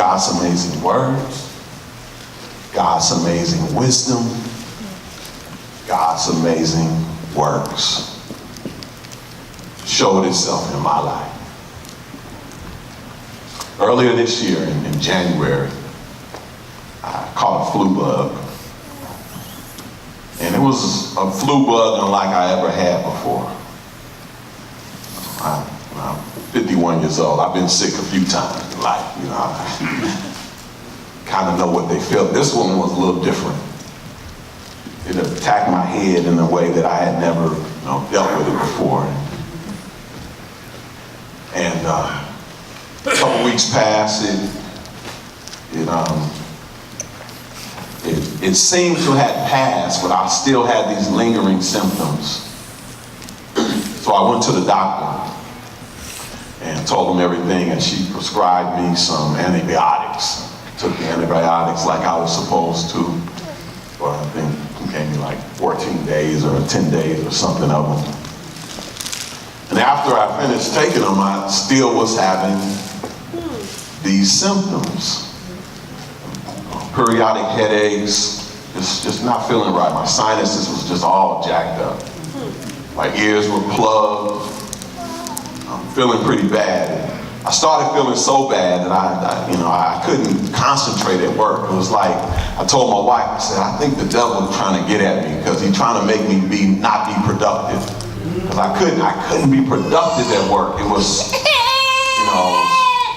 God's amazing words, God's amazing wisdom, God's amazing works showed itself in my life. Earlier this year, in January, I caught a flu bug. And it was a flu bug unlike I ever had before. I'm 51 years old. I've been sick a few times in life, you know. I kind of know what they feel. This one was a little different. It attacked my head in a way that I had never, dealt with it before. And a couple weeks passed. It seemed to have passed, but I still had these lingering symptoms. So I went to the doctor and told him everything, and she prescribed me some antibiotics. Took the antibiotics like I was supposed to, or I think it gave me like 14 days or 10 days or something of them. And after I finished taking them, I still was having these symptoms. Periodic headaches, just not feeling right. My sinuses was just all jacked up. My ears were plugged. I'm feeling pretty bad. I started feeling so bad that I couldn't concentrate at work. It was like, I told my wife, I said, I think the devil's trying to get at me because he's trying to make me not be productive. Because I couldn't be productive at work. It was,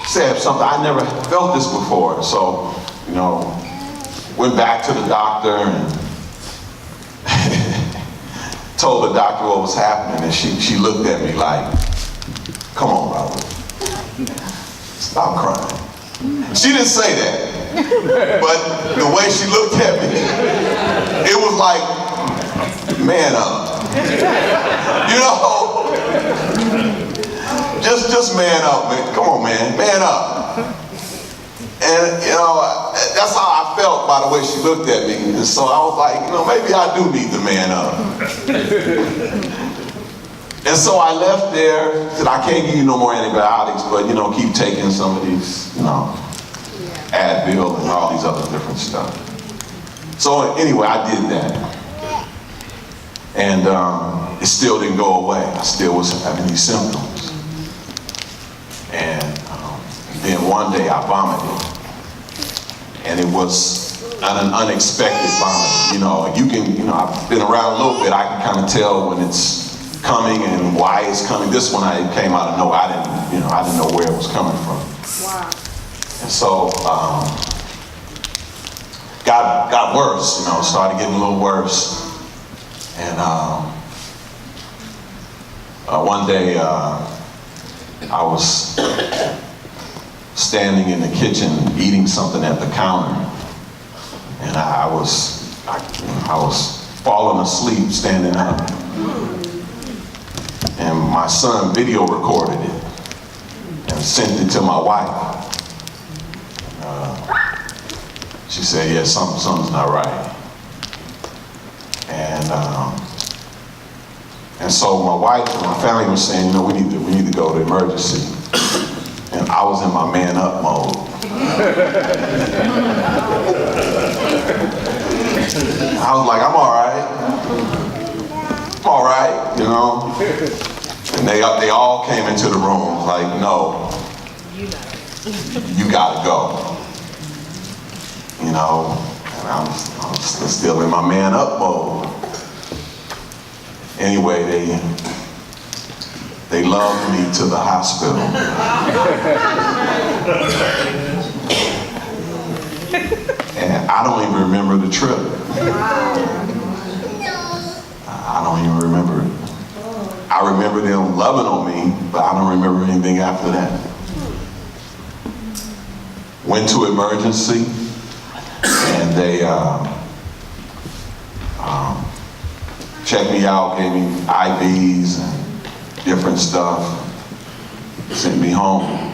said something, I never felt this before. So, went back to the doctor and told the doctor what was happening, and she looked at me like, come on, Robert, stop crying. She didn't say that, but the way she looked at me, it was like, man up. Just man up, man. Come on, man up. And, that's how I felt by the way she looked at me. And so I was like, maybe I do need to man up. And so I left there, said, I can't give you no more antibiotics, but, keep taking some of these, Advil and all these other different stuff. So anyway, I did that. And it still didn't go away. I still was having these symptoms. And then one day I vomited. And it was an unexpected vomit. I've been around a little bit. I can kind of tell when it's coming and why it's coming. This one, it came out of nowhere. I didn't know where it was coming from. Wow. And so, got worse. Started getting a little worse. And one day, I was standing in the kitchen eating something at the counter, and I was falling asleep standing up, and my son video recorded it and sent it to my wife. She said, yeah, something's not right. And so my wife and my family were saying, we need to go to emergency. And I was in my man up mode. I was like, I'm all right, And they all came into the room like, no, you gotta go. And I'm still in my man up mode. Anyway, they loved me to the hospital. And I don't even remember the trip. I don't even remember it. I remember them loving on me, but I don't remember anything after that. Went to emergency, and they checked me out, gave me IVs and different stuff, sent me home.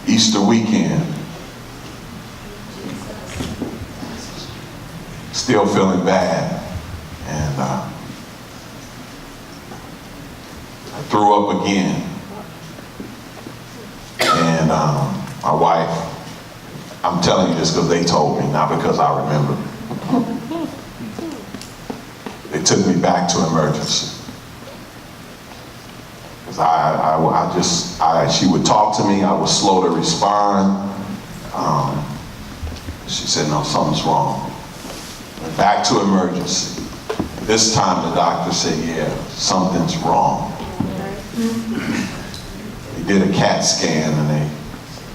Easter weekend, still feeling bad, and I threw up again. And my wife, I'm telling you this because they told me, not because I remember. They took me back to emergency. Because she would talk to me, I was slow to respond. She said, no, something's wrong. Went back to emergency. This time the doctor said, yeah, something's wrong. They did a CAT scan and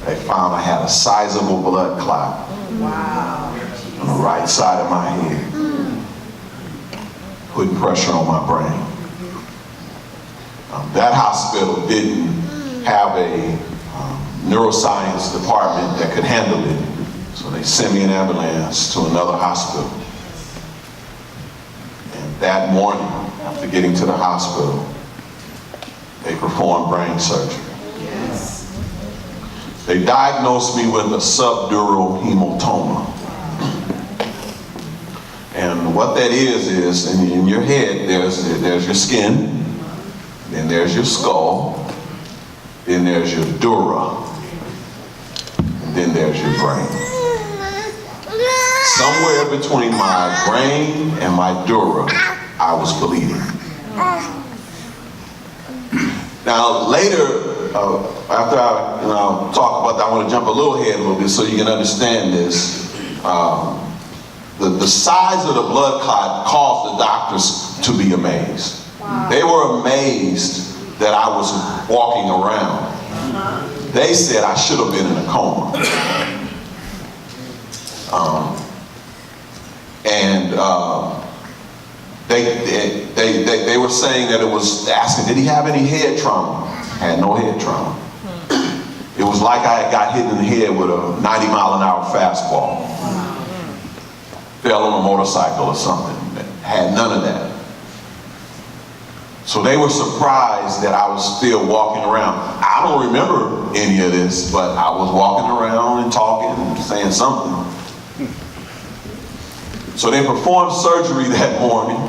they found I had a sizable blood clot on the right side of my head, putting pressure on my brain. That hospital didn't have a neuroscience department that could handle it, so they sent me an ambulance to another hospital. And that morning, after getting to the hospital, they performed brain surgery. Yes. They diagnosed me with a subdural hematoma. And what that is in your head, there's your skin, then there's your skull, then there's your dura, and then there's your brain. Somewhere between my brain and my dura, I was bleeding. Now later, after I talk about that, I want to jump a little ahead a little bit so you can understand this. The size of the blood clot caused the doctors to be amazed. Wow. They were amazed that I was walking around. They said I should have been in a coma. They were saying that it was asking, did he have any head trauma? Had no head trauma. It was like I had got hit in the head with a 90-mile-an-hour fastball. Fell on a motorcycle or something. Had none of that. So they were surprised that I was still walking around. I don't remember any of this, but I was walking around and talking and saying something. So they performed surgery that morning.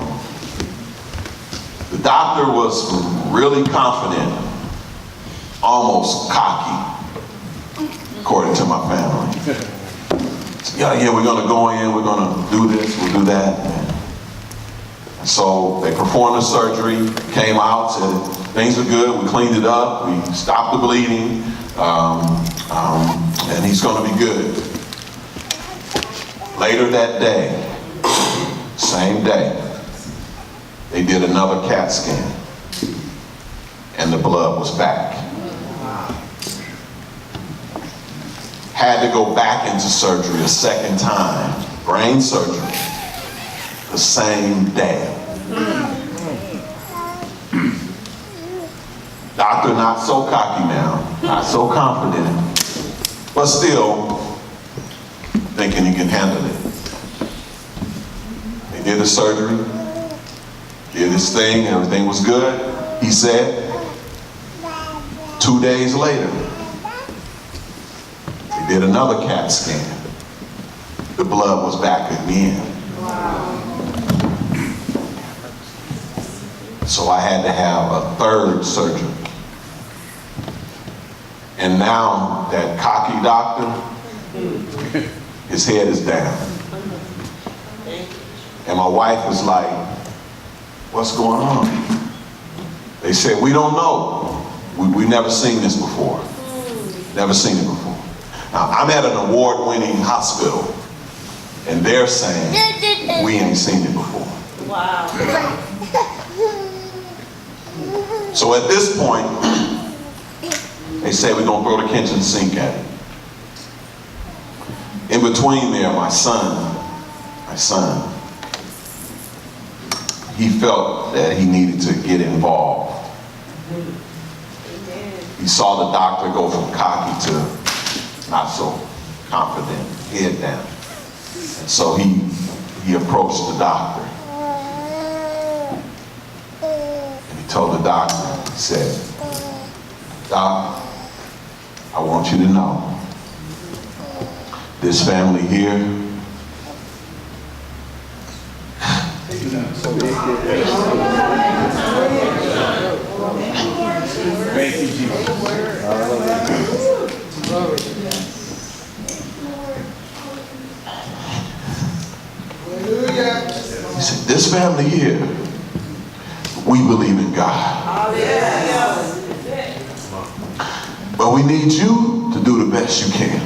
The doctor was really confident, almost cocky, according to my family. Yeah, we're gonna go in, we're gonna do this, we'll do that. And so they performed the surgery, came out, said things are good, we cleaned it up, we stopped the bleeding, and he's gonna be good. Later that day, same day, they did another CAT scan, and the blood was back. Had to go back into surgery a second time, brain surgery, the same day. Doctor not so cocky now, not so confident, but still thinking he can handle it. They did the surgery, did his thing, everything was good, he said. 2 days later, they did another CAT scan. The blood was back again. Wow. So I had to have a third surgery. And now that cocky doctor, his head is down. And my wife was like, what's going on? They said, we don't know. We've never seen this before. Never seen it before. Now, I'm at an award-winning hospital, and they're saying, we ain't seen it before. Wow. So at this point, they say we're going to throw the kitchen sink at it. In between there, my son, he felt that he needed to get involved. He saw the doctor go from cocky to not so confident, head down. And so he approached the doctor. And he told the doctor, he said, Doc, I want you to know, this family here, Thank you, Jesus. He said, this family here, we believe in God. But we need you to do the best you can.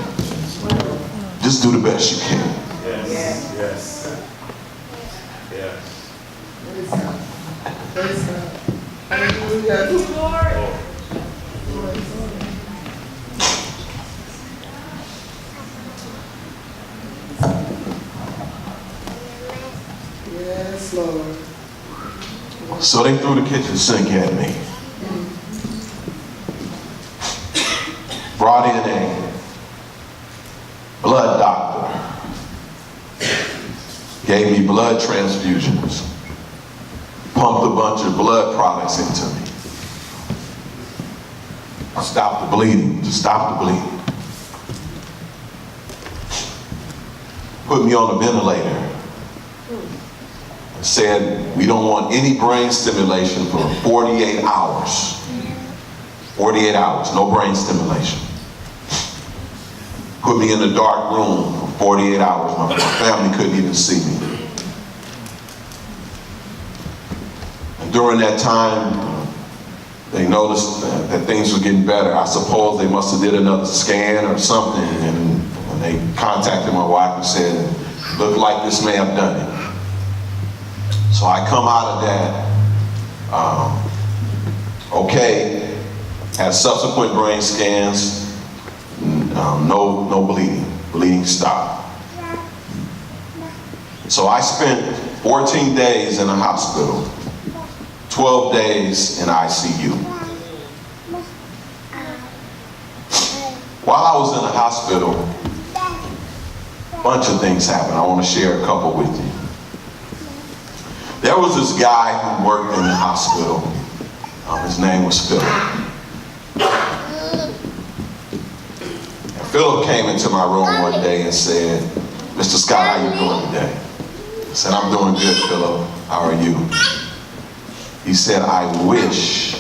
Just do the best you can. Yes. Yes. Yes. Praise God. Hallelujah. Yes, Lord. So they threw the kitchen sink at me. Brought in a blood doctor. Gave me blood transfusions. Pumped a bunch of blood products into me. Stop the bleeding. To stop the bleeding. Put me on a ventilator. Said we don't want any brain stimulation for 48 hours. 48 hours, no brain stimulation. Put me in a dark room for 48 hours. My family couldn't even see me. And during that time, they noticed that things were getting better. I suppose they must have did another scan or something, and when they contacted my wife and said, looked like this may have done it. So I come out of that, okay, had subsequent brain scans, no bleeding. Bleeding stopped. So I spent 14 days in a hospital, 12 days in ICU. While I was in the hospital, a bunch of things happened. I want to share a couple with you. There was this guy who worked in the hospital. His name was Philip. And Philip came into my room one day and said, Mr. Scott, how you doing today? I said, I'm doing good, Philip. How are you? He said, I wish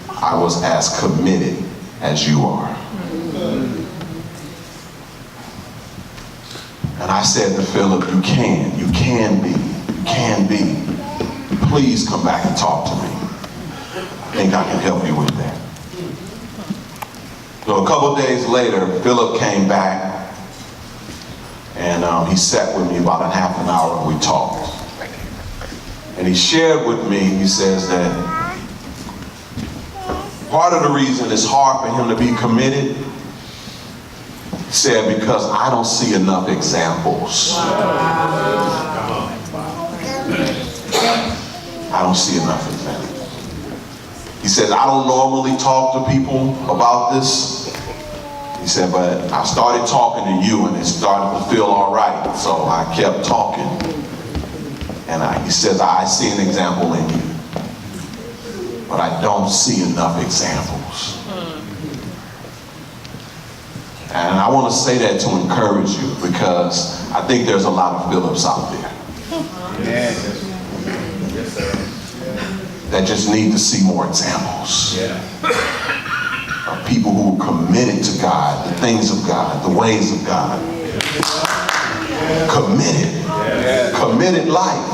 I was as committed as you are. And I said to Philip, you can be. Please come back and talk to me. I think I can help you with that. So a couple days later, Philip came back and he sat with me about a half an hour and we talked. And he shared with me, he says that part of the reason it's hard for him to be committed, he said, because I don't see enough examples. I don't see enough examples. He said, I don't normally talk to people about this. He said, but I started talking to you and it started to feel all right. So I kept talking. And he says, I see an example in you. But I don't see enough examples. And I want to say that to encourage you because I think there's a lot of Phillips out there. Yes, sir. That just need to see more examples. Of people who are committed to God, the things of God, the ways of God. Committed. Committed life.